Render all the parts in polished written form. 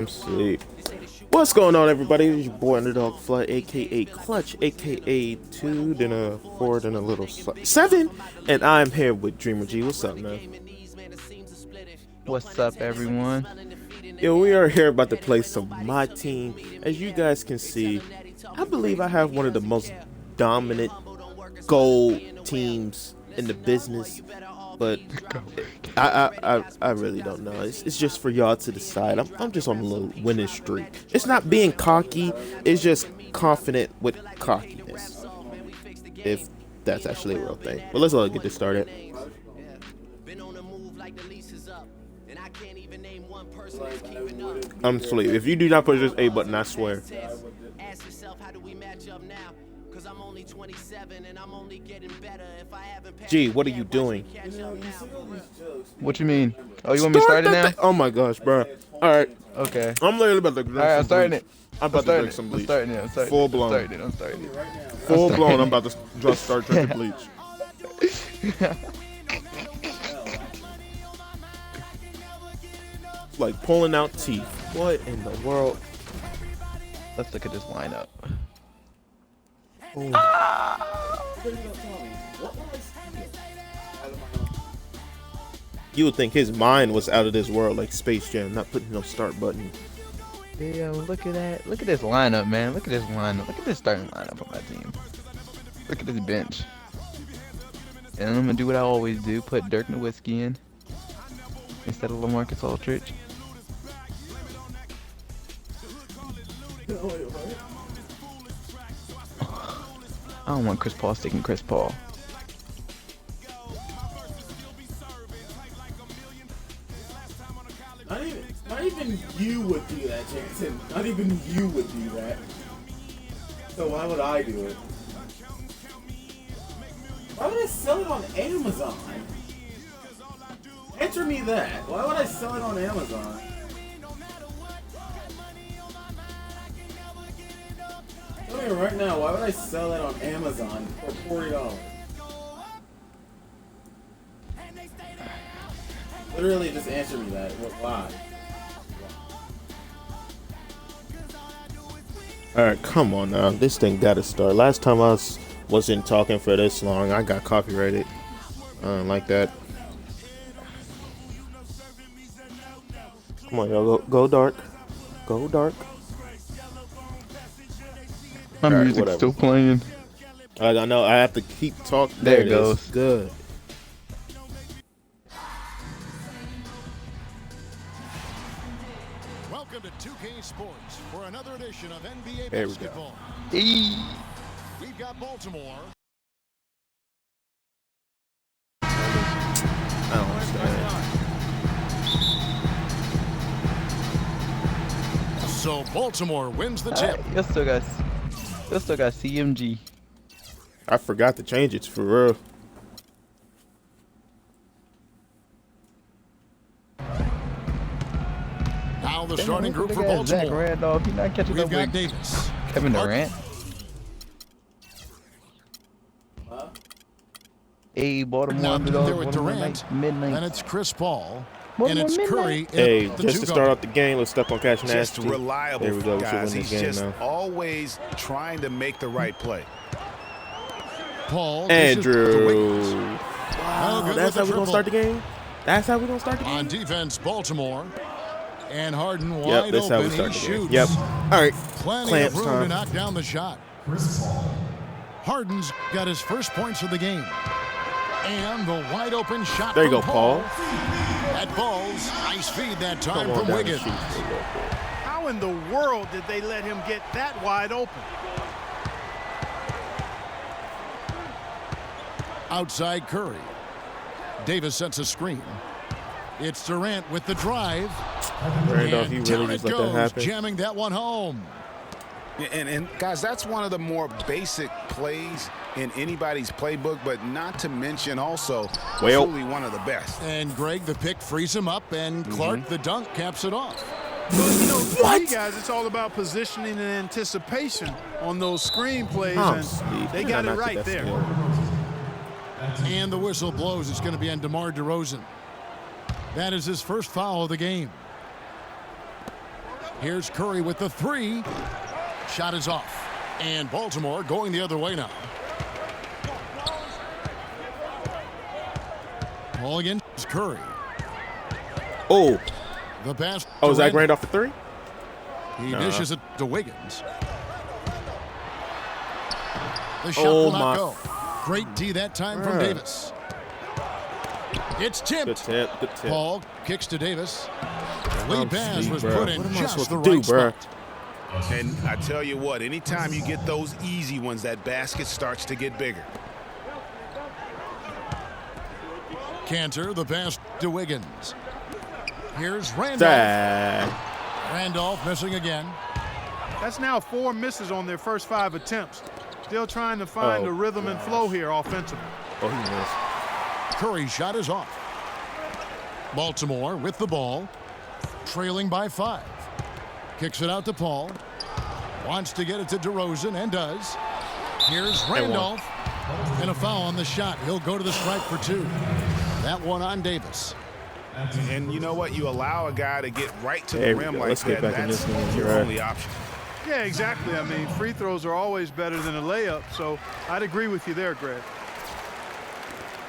Sleep. What's going on, everybody? It's your boy Underdog Flood, aka Clutch, aka 2, then a 4, then a little 7, and I'm here with Dreamer G. What's up, man? What's up, everyone? Yo, we are here about to play some MyTeam. As you guys can see, I believe I have one of the most dominant gold teams in the business, but I really don't know. It's just for y'all to decide. I'm just on a little winning streak. It's not being cocky. It's just confident with cockiness, if that's actually a real thing. But let's get this started. I'm asleep. If you do not push this A button, I swear. Gee, what are you doing? What you mean? Oh, you want me to start it now? Oh my gosh, bro. All right. Okay. I'm literally about to drink All right, I'm some starting bleach. it. I'm about to drink some bleach. I'm starting it. Full blown. I'm starting it. Full blown. I'm about to just start drinking bleach. It's like pulling out teeth. What in the world? Let's look at this lineup. You would think his mind was out of this world, like Space Jam, not putting no start button. Yo, look at that. Look at this lineup, man. Look at this lineup. Look at this starting lineup on my team. Look at this bench. And I'm gonna do what I always do: put Dirk Nowitzki in instead of LaMarcus Aldridge. I don't want Chris Paul sticking Chris Paul. Not even you would do that, Jansen. Not even you would do that. So why would I do it? Why would I sell it on Amazon? Answer me that. Why would I sell it on Amazon? Tell me right now, why would I sell it on Amazon for $40? Literally, just answer me that. Why? Alright, come on now. This thing gotta start. Last time I wasn't talking for this long, I got copyrighted. Like that. Come on, y'all. Go dark. Go dark. My music's still playing. I know. I have to keep talking. There it goes. Good. Welcome to 2K Sports for another edition of NBA There basketball. Hey. We've got Baltimore. I don't understand. So Baltimore wins the tip. You still got CMG. I forgot to change it for real. Now the starting group for Zach Baltimore. Randolph, he not catching We've up got with Davis. Kevin Durant. Hey, Baltimore Now underdog. there with Durant. Midnight. Then it's Chris Paul. Baltimore And it's Curry. midnight. Hey, at the just to two start guard. off the game, let's step on Cash Just Nasty. reliable, There we go. We should guys. win He's this game just now. always trying to make the right play. Paul dishes to Andrew. Wiggins. Wow, good that's with how we're the gonna start the game. That's how we're gonna start the On game. defense, Baltimore. And Harden Yep, wide that's how we open. start He the game. shoots. Yep. All right. Plenty Clamps of room to time. knock down the shot. Harden's got his first points of the game. And the wide open shot There you from go, Paul. That falls. Nice feed that time Come on from down and Wiggins. shoot for a little bit. How in the world did they let him get that wide open? Outside Curry. Davis sets a screen. It's Durant with the drive. Randolph, And you down really it just let that goes, happen? jamming that one home. And guys, that's one of the more basic plays in anybody's playbook, but not to mention also truly one of the best. And Greg, the pick frees him up, and Clark, the dunk, caps it off. Well, you know, for you guys, it's all about positioning and anticipation on those screen plays, and they got it right there. And the whistle blows. It's going to be on DeMar DeRozan. That is his first foul of the game. Here's Curry with the three. Shot is off. And Baltimore going the other way now. Ball against Curry. Oh. The pass. Oh, Zach Rand off the three? He dishes it to Wiggins. The shot will not go. Great D that time from Davis. It's tipped. Good tip, good tip. Paul kicks to Davis. Lee Baz was bro. put in What am I just supposed the to do, right bro? spot. And I tell you what, anytime you get those easy ones, that basket starts to get bigger. Cantor, the pass to Wiggins. Here's Randolph. Zach. Randolph missing again. That's now 4 misses on their first 5 attempts. Still trying to find the rhythm and flow here offensively. Oh, he missed. Curry's shot is off. Baltimore with the ball, trailing by 5. Kicks it out to Paul. Wants to get it to DeRozan and does. Here's Randolph. And a foul on the shot. He'll go to the stripe for 2. That one on Davis. And you know what? You allow a guy to get right to There the we rim go. like Let's get that. back in That's this game. You're your right. only option. Yeah, exactly. I mean, free throws are always better than a layup, so I'd agree with you there, Greg.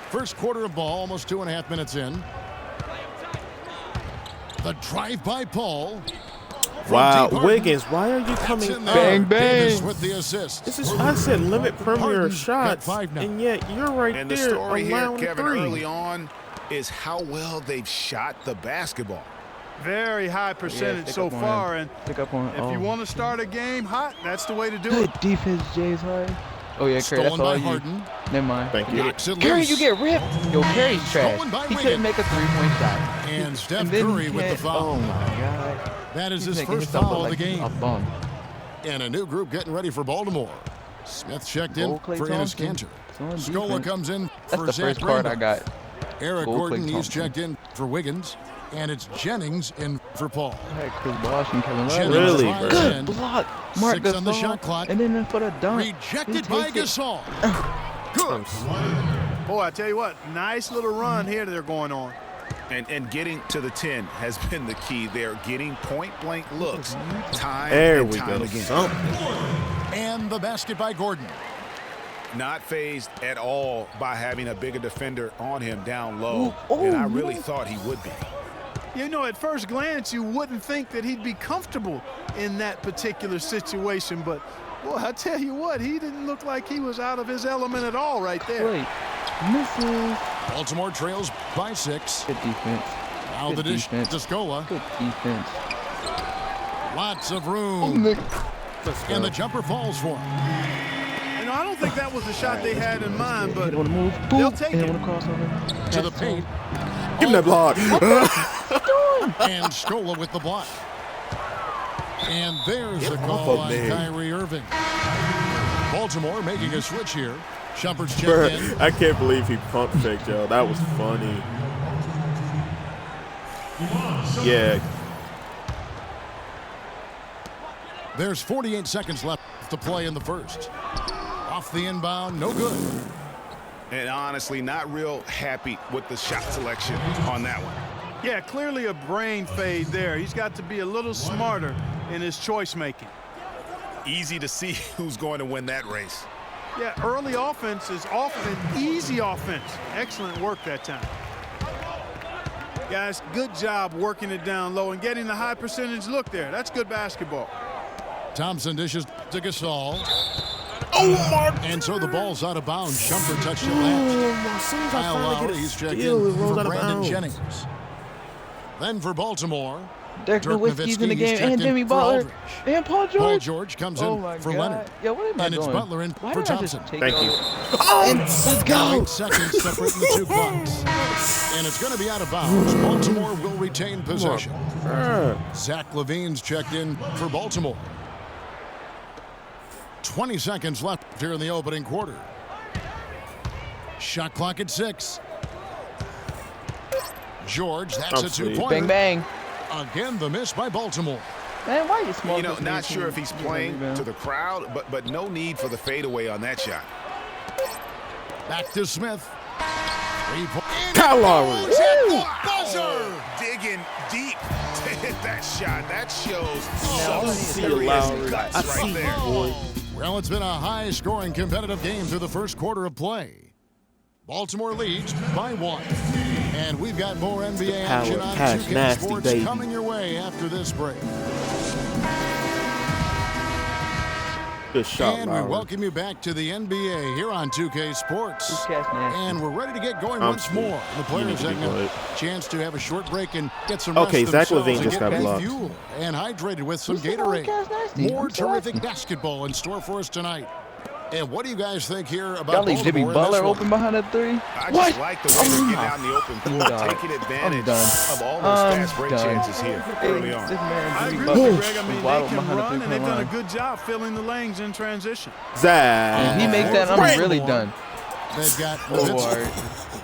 First quarter of ball, almost 2.5 minutes in. The drive by Paul. Wow, Deep Wiggins, why are you That's coming in up? there. Bang, bang. Davis with the assist. This is, I said, limit perimeter Harden shots, got 5 now. and yet you're right And the there story here, allowing Kevin, three. early on is how well they've shot the basketball. Very high percentage so far, and Pick up on. if you want to start a game hot, that's the way to do good it. defense, James Harden. Oh yeah, Curry, that's Stolen all by you. Harden. Never mind. Thank you. Knocks it Curry, loose. you get ripped. Yo, Curry's trash. Stolen by He Wiggins. couldn't make a 3-point shot. And Steph And then Curry he with the can't- foul. Oh my God. That is He's his making first himself foul look of the like game. a bum. And a new group getting ready for Baltimore. Smith checked in Go Klay for Enes Thompson. Kanter. It's on Scola defense. comes in That's for the Zach first card I Randolph. got. Eric Go Gordon, Klay he's Thompson. checked in for Wiggins. And it's Jennings in for Paul. I had Chris Bosh and Kevin Love. Jennings Really, drives bro? in. Good block. Mark 6 on the Gasol. shot clock. And then for the dunk. Rejected he by takes it. Gasol. Good. Boy, I tell you what, nice little run here they're going on. And getting to the 10 has been the key. They're getting point-blank looks time There and we time go. again. Something. And the basket by Gordon. Not phased at all by having a bigger defender on him down low. Ooh, oh, and I really no. thought he would be. You know, at first glance, you wouldn't think that he'd be comfortable in that particular situation, but boy, I tell you what, he didn't look like he was out of his element at all right there. Wait. Misses. Baltimore trails by 6. Good defense. Now Good the dish defense. to Scola. Good defense. Lots of Oh, room. Nick. And the jumper falls for him. You know, I don't think that was the shot they had in mind, but Hit on the move. they'll Boop. take And it. on the crossover. To the Pass paint. Give him that block. And Scola with the block. And there's the off call of on me. Kyrie Irving. Baltimore making a switch here. Shumpert's checked Bruh, in. I can't believe he pump faked, yo. That was funny. Yeah. There's 48 seconds left to play in the first. Off the inbound, no good. And honestly, not real happy with the shot selection on that one. yeah, clearly a brain fade there. He's got to be a little smarter in his choice making. Easy to see who's going to win that race. Yeah, early offense is often easy offense. Excellent work that time. Guys, good job working it down low and getting the high percentage look there. That's good basketball. Thompson dishes to Gasol. Oh, my. And so the ball's out of bounds. Shumpert touched it Oh, last. as soon as I Kyle finally Lowry, get a he's checked steal, it in rolls for out of Brandon bounds. Jennings. Then for Baltimore, Dirk Dirk Nowitzki's in the Nowitzki, game. he's And checked in Jimmy for Butler. Aldridge. And Paul George. Paul George comes Oh in my for God. Leonard. Yo, what am I And it's doing? Butler in Why for did I just Thompson. take Thank you. over? Oh, Let's go. 8 seconds separating the 2 clocks. And it's going to be out of bounds. Baltimore will retain possession. Zach LaVine's checked in for Baltimore. 20 seconds left here in the opening quarter. Shot clock at 6. George, that's Oh, a sweet. 2-pointer. Bang, bang. Again, the miss by Baltimore. Man, why are you small? You know, not sure if he's playing to the crowd, but no need for the fadeaway on that shot. Back to Smith. 3-point. Kyle Lowry. Buzzer! Digging deep to hit that shot. That shows some see you, serious Lowry. guts I see right you, there. boy. Well, it's been a high-scoring competitive game through the first quarter of play. Baltimore leads by 1. And we've got more NBA power action on pass, 2K nasty, Sports baby. coming your way after this break. Good shot, And we Lowry. welcome you back to the NBA here on 2K Sports. And we're ready to get going once sweet. more. The You player need to be segment, good. chance to have a short break and get some Okay, rest Zach themselves LaVine and just get got blocked. refueled and hydrated with some Who's the Gatorade. podcast nasty? More I'm sorry. terrific basketball in store for us tonight. And what do you guys think here about Y'all leave Jimmy Baltimore in this Butler one? open behind that 3? I just like the way they're getting out in the open floor, done. taking advantage done. of all those fast break done. chances here early on. This man, I Jimmy agree Butler, with you, Greg. I mean, was they wide open can behind the run, and they've three-point done a line. good job filling the lanes in transition. Zach. And he make that, I'm Right. really done. They've got Lord.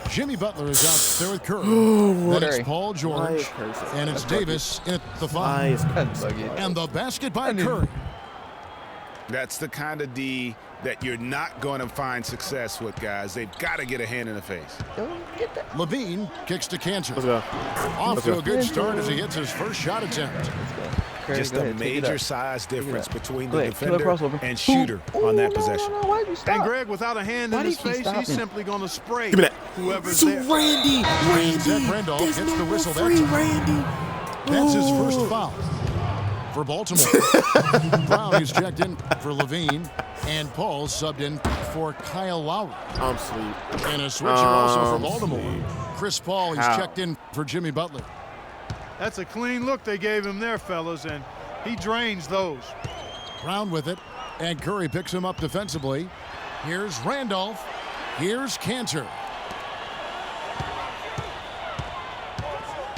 Jimmy Butler is out there with Curry. Lord. Then it's Paul Why George. is Curry so- And it's Davis at the Why 5. is That's buggy. And the basket by Curry. That's the kind of D that you're not going to find success with, guys. They've got to get a hand in the face. Don't get that. Levine kicks to Cantor. Let's go. Off Let's to go. a good start as he hits his first shot attempt. Curry, Just go a ahead, take it major up. size difference up. between Go the ahead, kill a defender crossover. and shooter on that possession. No, why'd you stop? And Greg, without a hand Why in do his you keep face, he's stopping? simply going to spray Give me that. whoever's It's there. Randy. Zach Randy. Randolph There's gets no the more whistle that free time. Randy. That's his Ooh. first foul for Baltimore. Brown is checked in for Levine. And Paul subbed in for Kyle Lowry. I'm asleep. And a switcher also for Sleep. Baltimore. Chris Paul, he's How? checked in for Jimmy Butler. That's a clean look they gave him there, fellas, and he drains those. Brown with it. And Curry picks him up defensively. Here's Randolph. Here's Cantor.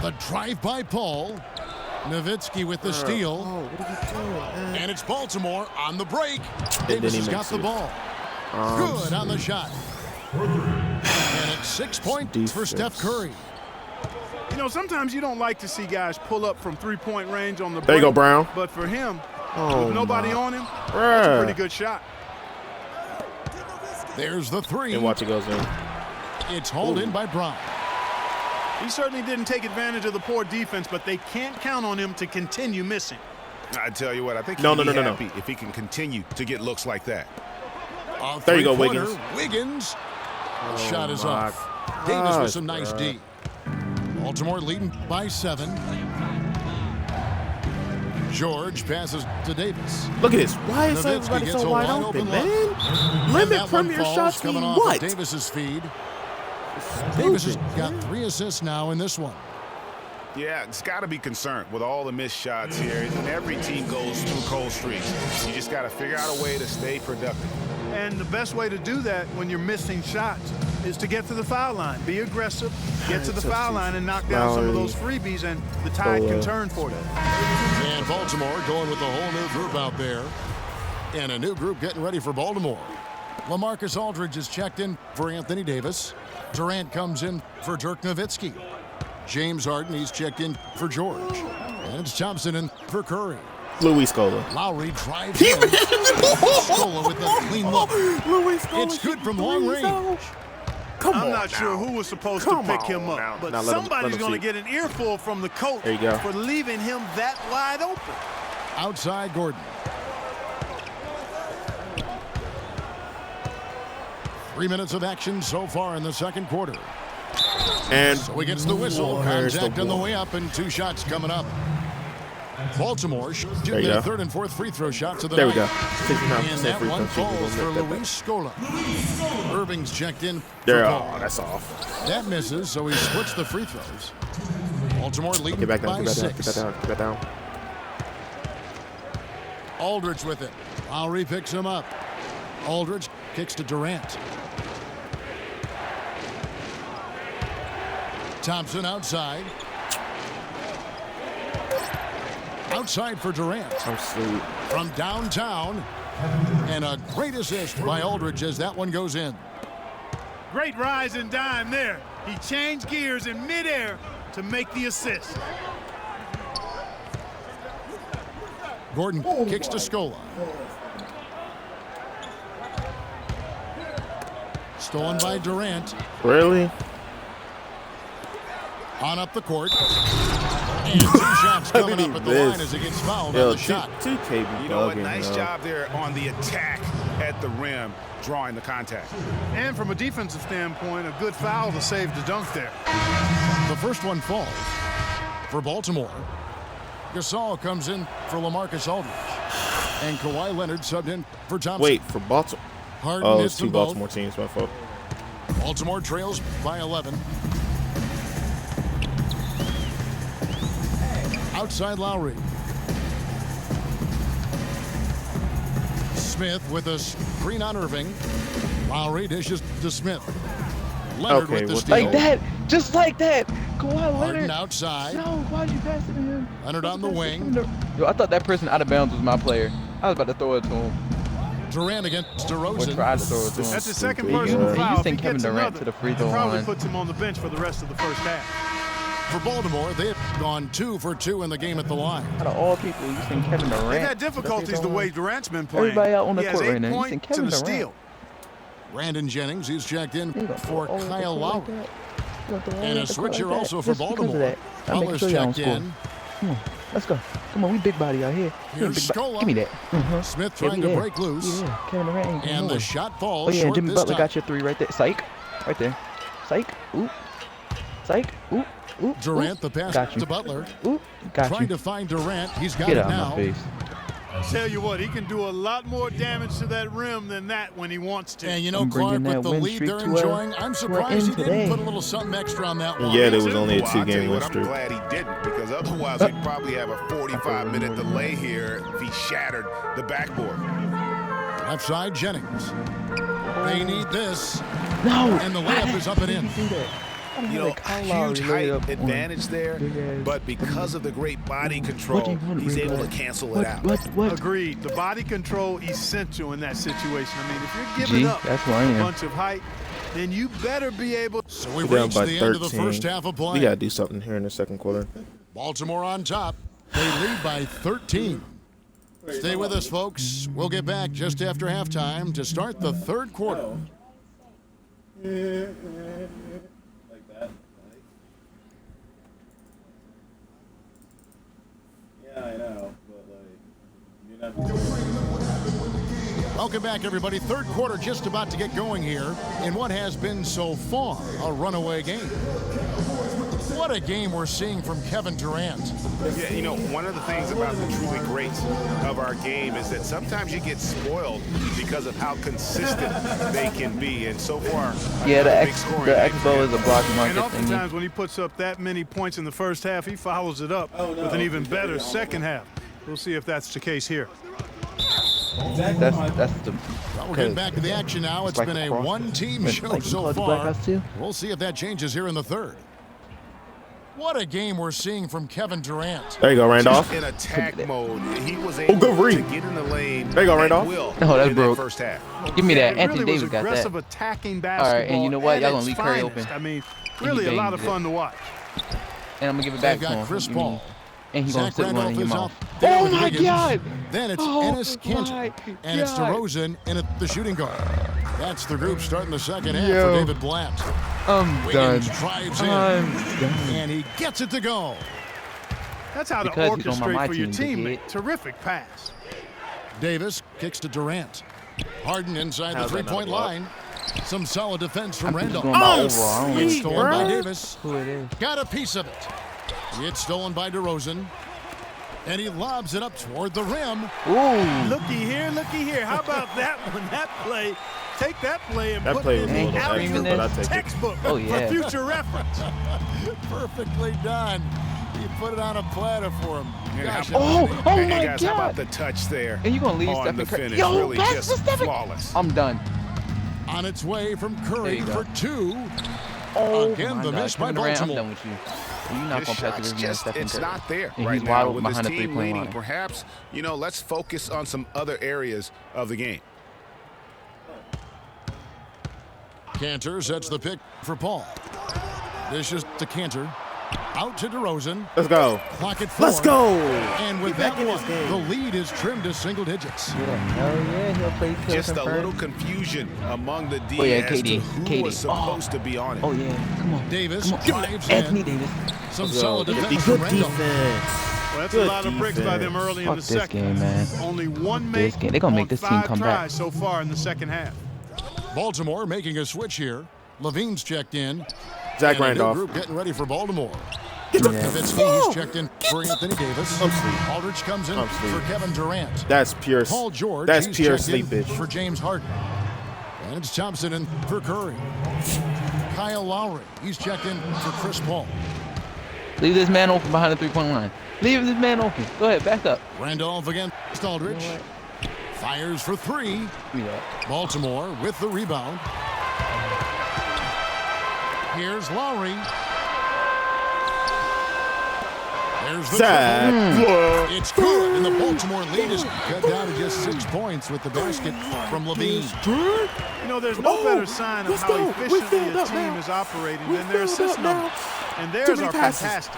The drive by Paul. Nowitzki with the steal. Oh, what are you doing, man? And it's Baltimore on the break. then Davis he has got makes the it. ball. Good on the shot. And it's 6 points for Defense. Steph Curry. You know, sometimes you don't like to see guys pull up from three-point range on the break. There you go, Brown. But for him, Oh, with nobody my. on him, that's a Bruh. pretty good shot. There's the three. And watch it goes in. It's hauled in by Brown. He certainly didn't take advantage of the poor defense, but they can't count on him to continue missing. I tell you what, I think No, he'd no, be no, no, happy if he can continue to get looks like that. A There you go, three-pointer. Wiggins. Wiggins. The shot is my off. Davis with some nice bruh. D. Baltimore leading by 7. George passes to Davis. Look at this. Why is Nowitzki everybody gets so a wide wide open, open man? And Limit that one premier falls shots coming mean off what? of Davis's feed. Stupid, Davis has man. got 3 assists now in this one. Yeah, it's got to be concerned with all the missed shots here. And every team goes through cold streaks. You just got to figure out a way to stay productive. And the best way to do that when you're missing shots is to get to the foul line. Be aggressive, get to the foul line and knock down some of those freebies, and the tide can turn for them. And Baltimore going with a whole new group out there. And a new group getting ready for Baltimore. LaMarcus Aldridge is checked in for Anthony Davis. Durant comes in for Dirk Nowitzki. James Harden, he's checked in for George. And it's Thompson in for Curry. Luis Scola. Lowry drives in. Scola with a clean look. Luis Scola. It's good from long range. Come on I'm not sure now. who was supposed Come to pick on him up, now. but Now let him somebody's going to see. get an earful from the coach There you go. for leaving him that wide open. Outside Gordon. 3 minutes of action so far in the second quarter. And So he gets the whistle. Where's the Contact on the ball? way up and 2 shots coming up. Baltimore shooting There you their go. third and fourth free throw shots of the there we night. go. 69% And that free one throw. falls for We'll make that back. Luis Scola. Irving's checked in There. for Oh, Paul. that's off. That misses, so he splits the free throws. Baltimore leading Get back down. by Get back down. 6. Get back down. Get back down. Aldridge with it. Lowry picks him up. Aldridge kicks to Durant. Thompson outside. Outside for Durant. I'm asleep. From downtown. And a great assist by Aldridge as that one goes in. Great rise and dime there. He changed gears in midair to make the assist. Gordon kicks to Scola. Stolen by Durant. Really? On up the court. And 2 shots coming up at the line as he gets fouled on the shot. 2K You know what? Nice job there on the attack at the rim, drawing the contact. And from a defensive standpoint, a good foul to save the dunk there. The first one falls for Baltimore. Gasol comes in for LaMarcus Aldridge. And Kawhi Leonard subbed in for Thompson. Wait, for Baltimore. Harden Oh, hits it's 2 them both. Baltimore teams, my fault. Baltimore trails by 11. Outside Lowry. Smith with a screen on Irving. Lowry dishes to Smith. Leonard Okay, with the what steal. Like that. Just like that. Kawhi Harden Leonard. outside. No, why'd you pass it to him? Leonard on the wing. Yo, I thought that person out of bounds was my player. I was about to throw it to him. Durant against Or DeRozan. try to throw it to him. That's his second Stupid. personal You foul. If he send Kevin gets Durant another, to the free it throw probably line. puts him on the bench for the rest of the first half. For Baltimore, they've gone 2 for 2 in the game at the line. Out of all people, you send Kevin Durant. They've had to the free difficulties throw the way line. Durant's been playing. Everybody out on the He has court 8 right now. You points think and Kevin a Durant. steal. Brandon Jennings, he's checked in You gonna for throw all over the Kyle court like Lowry. that? You gonna throw all And over a the court switch like here that? also for Just because of Baltimore. that. I'm making Butler's sure y'all don't checked score. in. Come on, let's go. Come on, we big body out here. We Here's big Scola. Give me that. Smith Yeah, trying we to there. break loose. We there. Kevin Durant ain't going And the nowhere. shot falls Oh yeah, short Jimmy this Butler time. got your 3 right there. Psych. Right there. Psych. Ooh. Psych. Ooh. Ooh. Durant, Ooh. the pass Got you. to Butler. Ooh. Got Trying you. to find Durant. He's got Get it out now. of my face. Tell you what, he can do a lot more damage to that rim than that when he wants to. And you know, I'm Clark, bringing with that the win lead streak they're to a- enjoying, I'm to an surprised end he didn't today. put a little something extra on that one. Yeah, there was only a Well, I'll tell 2-game you win what, I'm streak. glad he didn't, because otherwise we'd probably have a 45-minute delay here if he shattered the backboard. Left side, Jennings. They need this. No. And the layup is up and in. Do that. I don't You have know, that Kyle Lowry huge height layup on advantage there, big ass- but because of the great body What do control, you want, he's big able to guy? cancel it out. What? Agreed. The body control essential in that situation. I mean, if you're G, giving up that's who I a am. bunch of height, then you better be able. So we We're down reached by the end of the 13. first half of play. We got to do something here in the second quarter. Baltimore on top. They lead by 13. Stay with us, folks. We'll get back just after halftime to start the third quarter. Like that. Yeah, I know, but Welcome back, everybody. Third quarter just about to get going here in what has been so far a runaway game. What a game we're seeing from Kevin Durant. Yeah, you know, one of the things about the truly greats of our game is that sometimes you get spoiled because of how consistent they can be. And so far, Yeah, the another big X, scoring the game Expo is a block And market oftentimes thingy. when he puts up that many points in the first half, he follows it up with an even better second half. We'll see if that's the case here. That's the. Well, we're getting back to the action now. It's like been a cross- one-team like show you so call it the Black far. House too? We'll see if that changes here in the third. What a game we're seeing from Kevin Durant. There you go, Randolph. in attack mode. He was Oh, able good to read. get in the lane. There you go, at Randolph. will Oh, that's in that broke. first half. Give me that. It Anthony really was Davis got aggressive that. attacking basketball. and you know what? at Y'all gonna its leave Curry finest. open. I mean, he really a lot of banged it. fun to watch. And I'm gonna give it back They've to got him. Chris You mean- Paul. And he's gonna Zach sit one in Randolph your is mouth. out there Oh with my Wiggins. God! Then it's Oh Enes Kanter. my And it's God. DeRozan in at the shooting guard. That's the group starting the second half Yo. for David Blatt. I'm done. Wiggins drives in. I'm done. And he gets it to go. That's how Because to he's on my orchestrate for your team, teammate. dickhead. Terrific pass. Davis kicks to Durant. Harden inside How's the that not three-point a block? line. Some solid defense from I'm just Randolph. going by overall. I don't It's really stolen by care Davis. who it is. Got a piece of it. It's stolen by DeRozan. And he lobs it up toward the rim. Ooh. Looky here. How about that one? That play. Take that play and That put play it was in a the little extreme extra, in but I this. take it. textbook Oh, yeah. for future reference. Perfectly done. He put it on a platter for him. Gosh, Oh, oh Hey, my guys, how about God. the touch there? And you gonna leave on Stephen the Curry? finish? Yo, really pass just to Stephen. flawless. I'm done. on its way from There Curry you go. for two. Oh Again, my the God. miss by Kevin Durant, I'm Baltimore. done with you. You're not His gonna pass shot's it to just, Stephen it's Curry. not there And right he's now. wide With open this behind the team three-point leading, line. perhaps, you know, let's focus on some other areas of the game. Kanter sets the pick for Paul. Dishes to Kanter. Out to DeRozan. Let's go. Clock at 4. Let's go. And with Get back that in one, this game. the lead is trimmed to single digits. Yeah, hell yeah, he'll play till Just a confirmed. little confusion among the D Oh, yeah, as KD, to who KD. was supposed to be on it. Oh yeah, come on. Davis Come on. drives Anthony in. Davis. Some Let's go. solid Good defense from defense. Rendell. Well, that's Good a lot of bricks by them early in Fuck the this second. game, man. Only one Fuck make this game. They're gonna make on this team 5 come tries back. so far in the second half. Baltimore making a switch here. Levine's checked in. Zach And a new Randolph. group getting ready for Baltimore. Get the Nowitzki, he's checked in for Anthony Davis. I'm sleep. Aldridge comes in I'm sleep. for Kevin Durant. That's pure. Paul George, That's he's pure checked in sleepage. for James Harden. And it's Thompson in for Curry. Kyle Lowry, he's checked in for Chris Paul. Leave this man open behind the three-point line. Leave this man open. Go ahead, back up. Randolph against Aldridge. Fires for 3. Give me that. Baltimore with the rebound. Here's Lowry. There's the Zach. triple. It's good, and the Baltimore lead is cut down to just 6 points with the basket from Levine. You know, there's no better sign of let's how go. We efficiently filled a up team now. is operating We than their filled up assist now. numbers. And Too theirs many are passes. fantastic.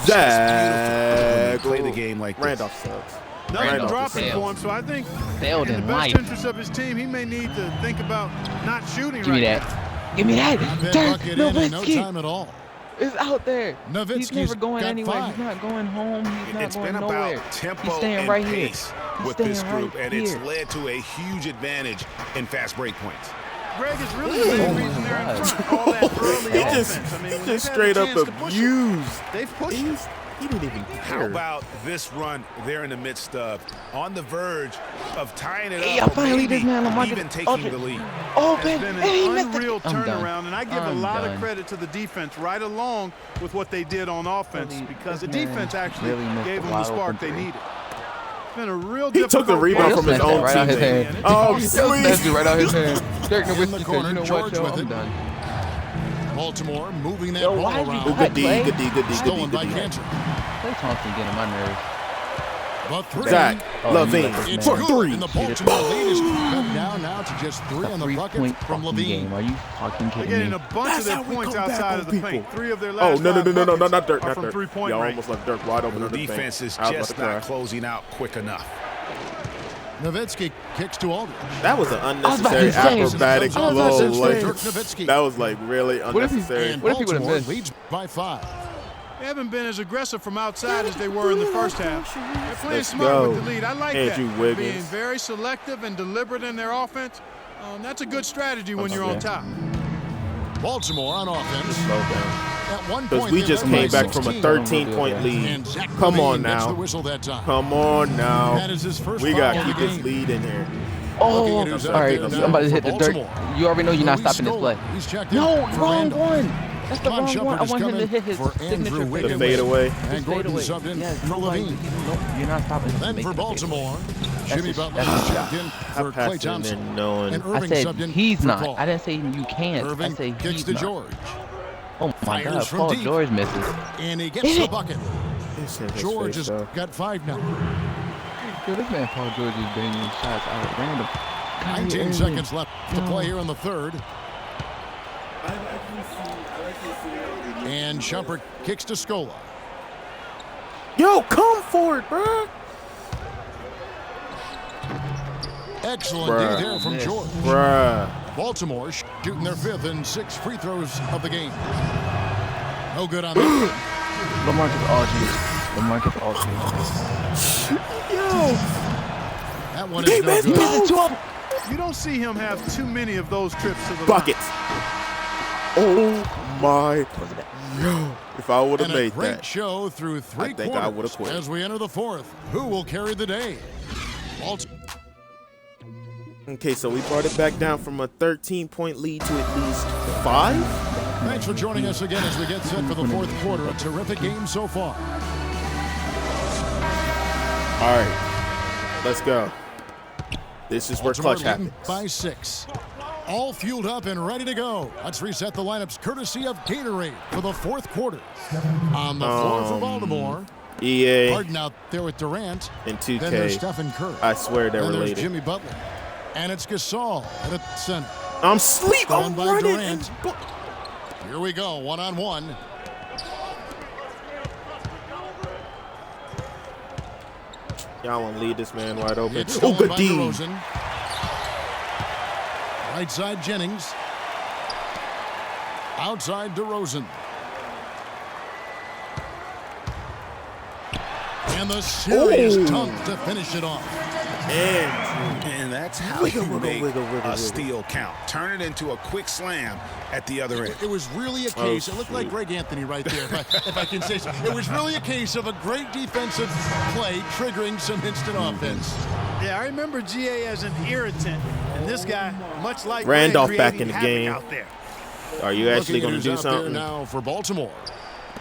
Zach. Play the game like this. Randolph sucks. Nothing Randolph dropping failed. for him, so I think Failed in the in best life. interest of his team, he may need to think about not shooting Give me right that. Give me that. That Dirk bucket in no Nowitzki time at all. is out there. He's Nowitzki's never going got anywhere. 5. He's not going home. He's not It's going been nowhere. about He's tempo staying and right pace here. He's with this staying group, right and it's here. led to a huge advantage in fast break points. Greg is really the main reason they're in God. front. All that early He offense. just, I mean, he when just they've had straight a up chance to push it, abused. they've pushed it. He didn't even How care. about this run they're in the midst of, on the verge of tying it Yeah, up, or finally maybe this man Lamar even gets taking Aldridge. the lead? Open. It's been And he an missed it. unreal I'm done. turnaround, and I give a I'm lot done. of credit to the defense right along with what they did on offense, Really, because the this man defense actually really missed gave a them the wide spark open they three. needed. It's been a real He took the difficult rebound game. from his Snatched own that right out his teammate. hand. Oh, Snatched it right out his hand. Dirk In the Nowitzki said, corner, you know George what, yo, with I'm it. done. Baltimore moving that Yo, ball why you around. cut Good D, Clay? good D, good D, good Stolen D, by good D. Cantor. Clay Thompson getting on my nerves. But 3. Zach, Oh, you Levine let this It's for man- good, 3. and the Baltimore lead is cut down now to just 3 on the bucket Three-point from fucking Levine. game. Are you fucking They're kidding getting me? a bunch That's of their how we points come back outside on of the people. paint. 3 of their Oh, last no, five not Dirk, buckets are not from Dirk. three-point Y'all range. almost left Dirk wide open The on the paint. defense is I was about just to cry. not closing out quick enough. Nowitzki kicks to Aldridge. That was an about to unnecessary say- acrobatic I was blow. about to say, Like, Dirk Nowitzki. that was like really What if he- unnecessary. And What if he would've Baltimore missed? leads by 5. They haven't been as aggressive from outside as they were in the first half. They're playing Let's smart go. with the lead. I like Andrew that. Wiggins. Being very selective and deliberate in their offense. That's a good strategy when you're on top. Baltimore on offense. Slow down. At one Because point, we they just led by came back from a 16. 13-point lead. And Zach Come on Levine gets the now. whistle that time. Come on now. That is his first We foul got of to the keep this game. lead in here. Oh, Looking at who's out all right. there I'm now about to for hit the Dirk. Baltimore. You already know you're not Luis stopping this Scola. play. He's checked in No, for wrong Randall. one. That's the Von wrong Shepard one. I is want him to coming hit his for signature Andrew fade. Wiggins. The fadeaway. And Gordon Fadeaway. subbed in Yes, for nobody- Levine. Nope, you're not stopping him. Then Make for it a fadeaway. Baltimore, Jimmy his- Butler that's is his checked in I for Klay passed it in there Thompson. knowing. And I Irving said subbed in he's for not. Paul. I didn't say you can't. Irving I say kicks he's to not. George. Oh my Fires God, from Paul deep. George misses. And he gets the bucket. It's in his George face, has though. got 5 now. Yo, this man Paul George is banging shots out at random. 19 seconds left to play here in the third. And Shumpert kicks to Scola. Yo, come for it, bro. Excellent Bruh. D there from Miss. George. Bruh. Baltimore shooting their 5th and 6 free throws of the game. No good on that. LaMarcus Aldridge. LaMarcus Aldridge. Yo. That one He is no missed good. both You don't see him have too many of those trips to the line. buckets. Oh my. Yo. If I would have And a made great that. show through 3 I think I quarters. would've quit. As we enter the 4th, who will carry the day? Okay, so we brought it back down from a 13-point lead to at least 5. Thanks for joining us again as we get set for the 4th quarter. A terrific game so far. All right, let's go. This is where Baltimore clutch leading happens. by 6. All fueled up and ready to go. Let's reset the lineups courtesy of Gatorade for the 4th quarter. On the floor for Baltimore. EA Harden out there with Durant. and Then there's 2K. Stephen Curry. I swear they're and there's related. Jimmy Butler. And it's Gasol at the center. I'm sleep. Down I'm by running. Durant. Here we go, one-on-one. Y'all want to lead this man wide open. It's Oh, stolen good by D. DeRozan. Right side Jennings. Outside DeRozan. And the serious dunk to finish it off. And that's how you make wiggle. a steal count. Turn it into a quick slam at the other end. It was really a case. It looked like Greg Anthony right there, if I can say so. It was really a case of a great defensive play triggering some instant offense. Yeah, I remember GA as an irritant, and this guy, much like Randolph Greg, back in the creating game. havoc out there. Are you actually going to do Looking at who's out there something? now for Baltimore.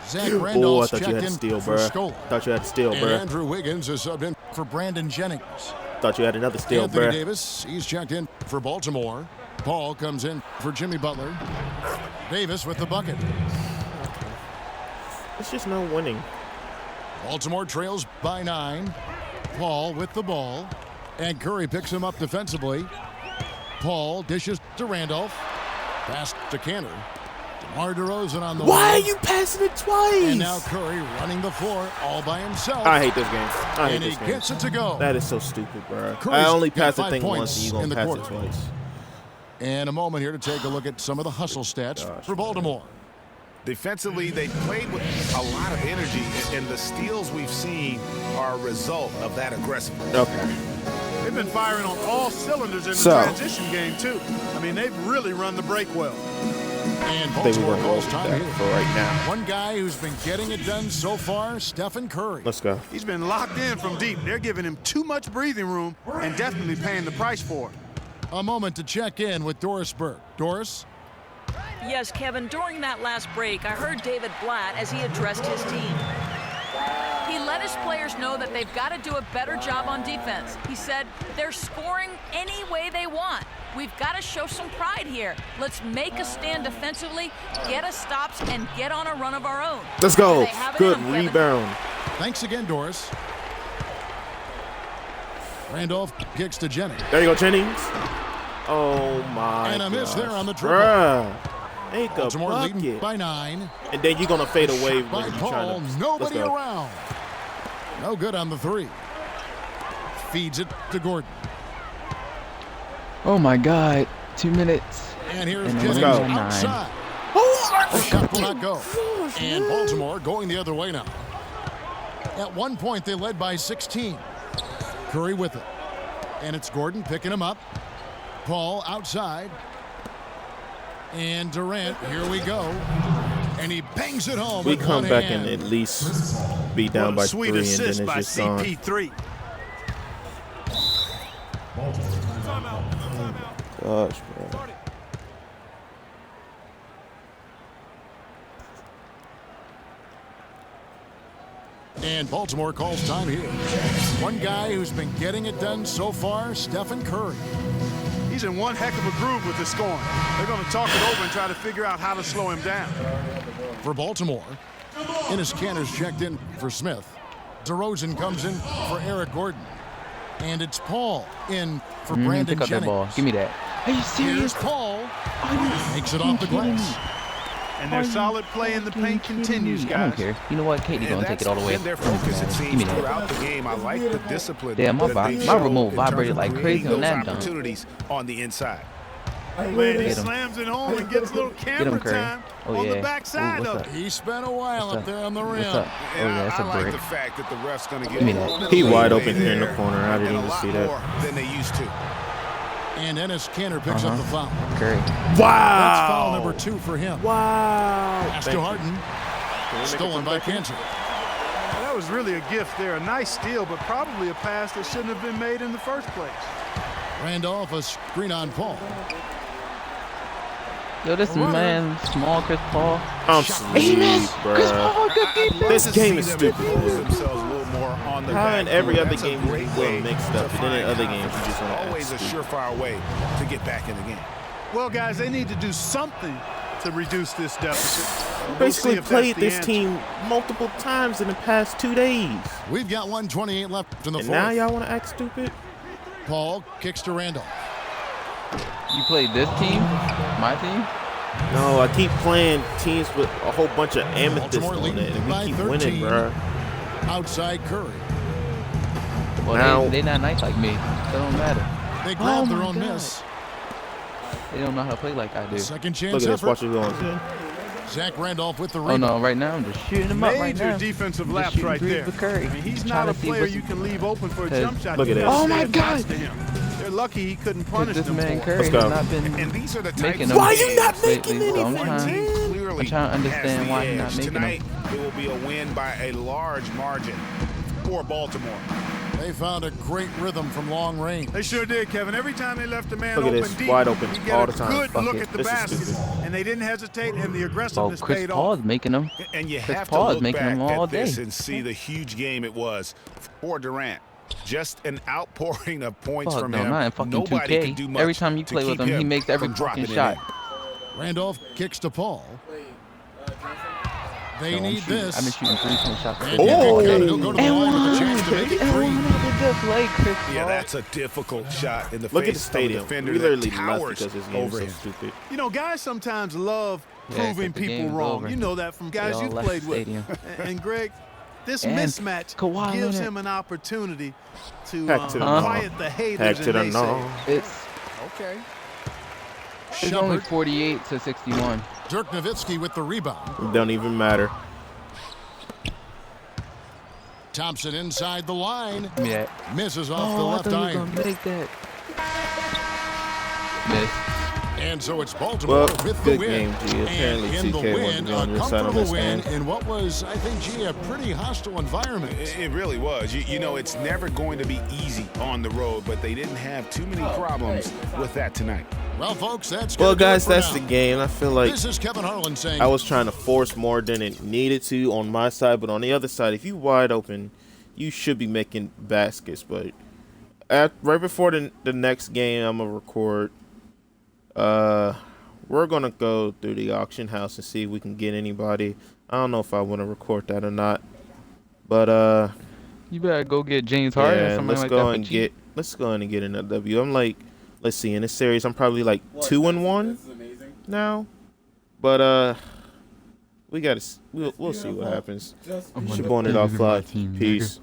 Zach Oh, I Randolph's thought you checked had to in steal, for bro. Scola. Thought you had to steal, And bro. Andrew Wiggins is subbed in for Brandon Jennings. Thought you had another steal, Anthony bro. Davis, he's checked in for Baltimore. Paul comes in for Jimmy Butler. Davis with the bucket. It's just no winning. Baltimore trails by 9. Paul with the ball. And Curry picks him up defensively. Paul dishes to Randolph. Pass to Cantor. DeMar DeRozan on the Why are wing. you passing it twice? And now Curry running the floor all by himself. I hate this game. I hate And he this game. gets it to go. That is so stupid, bro. Curry's I only got passed the 5 thing points once, and you in gonna the pass quarter. it twice. And a moment here to take a look at some of the hustle stats for Baltimore. Defensively, they played with a lot of energy, and the steals we've seen are a result of that aggressiveness. Okay. They've been firing on all cylinders in the So. transition game, too. I mean, they've really run the break well. And I think we're Baltimore going to roll calls with time that here. for right now. One guy who's been getting it done so far, Stephen Curry. Let's go. He's been locked in from deep. They're giving him too much breathing room and definitely paying the price for it. A moment to check in with Doris Burke. Doris? Yes, Kevin, during that last break, I heard David Blatt as he addressed his team. He let his players know that they've got to do a better job on defense. He said, they're scoring any way they want. We've got to show some pride here. Let's make a stand defensively, get us stops, and get on a run of our own. Let's go. They have it Good in 'em, Kevin. rebound. Thanks again, Doris. Randolph kicks to Jennings. There you go, Jennings. Oh, my And a miss gosh. there on the triple. Bruh. Make a Baltimore leading bucket. by 9. And then you're going to fade away Shot by when you're Paul. trying to. Nobody Let's go. around. No good on the 3. Feeds it to Gordon. Oh my God. 2 minutes. And here's And Jennings go. outside. Oh, The shot will not go. And Baltimore going the other way now. At one point, they led by 16. Curry with it. And it's Gordon picking him up. Paul outside. And Durant, here we go. And he bangs it home. we with come one back hand. and at least be down by 3, Sweet and then it's assist by just gone. CP3. Gosh, bro. And Baltimore calls time here. One guy who's been getting it done so far, Stephen Curry. He's in one heck of a groove with the scoring. They're going to talk it over and try to figure out how to slow him down. For Baltimore, Enes Kanter's checked in for Smith. DeRozan comes in for Eric Gordon. And it's Paul in for Brandon Pick up that Jennings. ball. Give me that. Are you Here's serious? Paul. Are you Makes it off the kidding me? glass. And their Are you solid play in the paint kidding continues, me? guys. I don't care. You know what? Katie gonna take it all the way. been their Give me focus, it that. Give seems, me that. throughout the game. I like the discipline. Damn, my that they my show remote in terms vibrated of like creating crazy on those that dunk. opportunities on the inside. Man, he Get him. slams it home and gets a little camera Curry. time Oh, on yeah. the backside Ooh, of what's it. up? He spent a while What's up there on the rim. What's up? Oh And yeah, that's I a like brick. the fact that the ref's going to get Give me a that. little He bit wide of open here in the there, corner. I didn't and a even lot see that. more than they used to. And Enes Kanter picks up the foul. Curry. That's Wow. foul number 2 for him. Wow. Pass Thank to you. Harden. Stolen by Kanter. That was really a gift there. A nice steal, but probably a pass that shouldn't have been made in the first place. Randolph, a screen on Paul. Yo, this man, small Chris Paul. I'm He sleep, missed. Chris bro. Paul, good defense. This game is See them stupid. expose themselves a little more on the How back in every foot. other That's a game you great get way mixed to up, and then in find other games you confidence. just want to Always a surefire way to get back in the game. Well, guys, they need to do something to reduce this deficit. We'll see basically if that's played the this answer. team multiple times in the past 2 days. We've got 1:28 left in the And fourth. now y'all want to act stupid? Paul kicks to Randolph. You played this team, my team. No, I keep playing teams with a whole bunch of amethyst Baltimore on leading it, and we by keep 13. winning, bro. Outside Curry. Well, Now- they not nice like me. It don't matter. They grab their my own God. miss. They don't know how to play like I do. Second chance Look at this. effort. Watch it going. Zach Randolph with the Oh rebound. no, right now I'm just shooting him up right Major now. defensive I'm just lapse shooting right threes there. with Curry. I mean, he's I'm not trying a to see player what's- you can leave open for a Cause- jump shot. Look You at gotta this. Oh stay my attached God. to him. They're lucky he couldn't Cause punish this them man for it. Curry Let's has go. not been And these are the making types them. Why you not lately, making so anything, I'm one trying, team man? clearly I'm trying to understand has the why he's not edge. making Tonight, them. it will be a win by a large margin for Baltimore. They found a great rhythm from long range. They sure did, Kevin. Every time they left a man Look at open this, deep, wide open you get all a the time. good Fuck look it. at the This is basket, stupid. and they didn't hesitate, and the Well, aggressiveness Chris paid Paul off. is making them. And you Chris have Paul to is look making back them all at this day. and see the huge game it was for Durant. Just an outpouring of points Fuck from no, him. not in fucking Nobody 2K. can do much Every time you to play with keep him, he makes every from fucking dropping it shot. in. Randolph kicks to Paul. They So I'm need shooting. this. I've been shooting 3-point shots. And today. he'll go to the line with a chance to make it three. Good play, Chris Paul. Yeah, that's a difficult shot in the Look at the face stadium. of a defender We that literally left towers because his game is over so him. stupid. You know, guys sometimes love Yeah, proving 'cause the people game's wrong. over. You know that from guys all you've left played the with. stadium. And Greg, this And mismatch Kawhi gives Leonard. him an opportunity to Heck to the no. quiet the haters Heck to and the naysayers. no. Okay. It's only Shepard. 48 to 61. Dirk Nowitzki with the rebound. It don't even matter. Thompson inside the line. Yeah. Misses off Oh, the I left thought he was iron. gonna make that. Miss. And so it's Baltimore Well, with the good win. game, G. Apparently And in the TK wants to win, be on a your side on comfortable this win game. in what was, I think, G, a pretty hostile environment. It really was. You know, it's never going to be easy on the road, but they didn't have too many problems with that tonight. Well, folks, that's Well, gonna do it guys, for that's now. the game. I feel like This is Kevin Harlan saying, I was trying to force more than it needed to on my side, but on the other side, if you wide open, you should be making baskets. But right before the next game, I'm gonna record. We're gonna go through the auction house and see if we can get anybody. I don't know if I want to record that or not, but You better go get James Harden or yeah, something let's like go that. and get another W. I'm like, let's see, in this series, I'm probably like 2-1 now, but we gotta we'll see what happens. I'm Shaboning it off live. Peace.